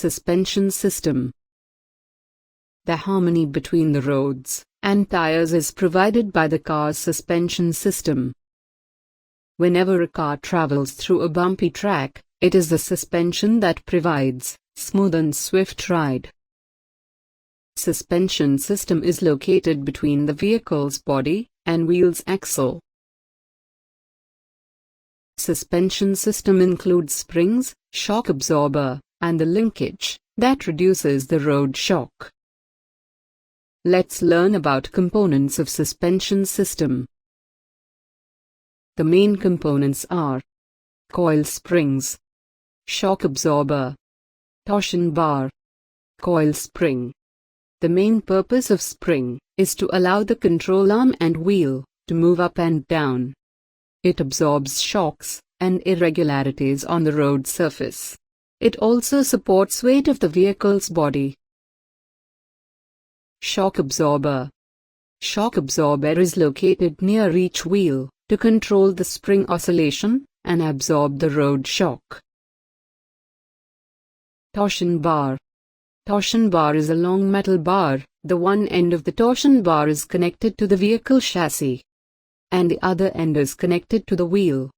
Suspension system. The harmony between the roads and tires is provided by the car's suspension system. Whenever a car travels through a bumpy track, it is the suspension that provides smooth and swift ride. Suspension system is located between the vehicle's body and wheels axle. Suspension system includes springs, shock absorber, and the linkage that reduces the road shock. Let's learn about components of suspension system. The main components are coil springs, shock absorber, torsion bar, coil spring. The main purpose of spring is to allow the control arm and wheel to move up and down. It absorbs shocks and irregularities on the road surface. It also supports weight of the vehicle's body. Shock absorber. Shock absorber is located near each wheel to control the spring oscillation and absorb the road shock. Torsion bar. Torsion bar is a long metal bar. The one end of the torsion bar is connected to the vehicle chassis, and the other end is connected to the wheel.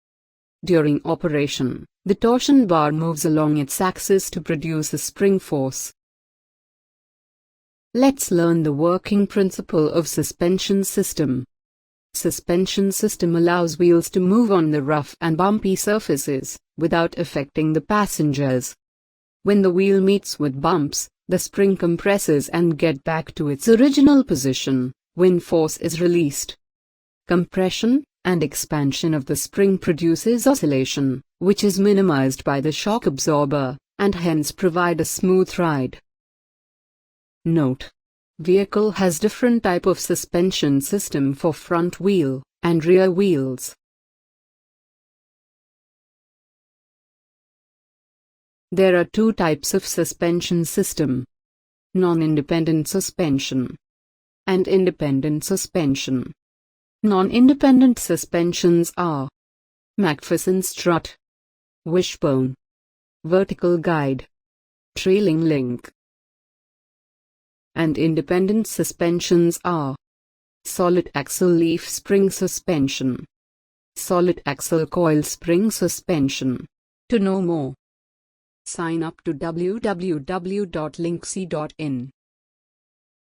During operation, the torsion bar moves along its axis to produce a spring force. Let's learn the working principle of suspension system. Suspension system allows wheels to move on the rough and bumpy surfaces without affecting the passengers. When the wheel meets with bumps, the spring compresses and gets back to its original position when force is released. Compression and expansion of the spring produces oscillation, which is minimized by the shock absorber, and hence provide a smooth ride. Note: vehicle has different type of suspension system for front wheel and rear wheels. There are two types of suspension system: non-independent suspension and independent suspension. Non-independent suspensions are MacPherson strut, wishbone, vertical guide, trailing link. And independent suspensions are solid axle leaf spring suspension, solid axle coil spring suspension. To know more, sign up to www.lynxe.in.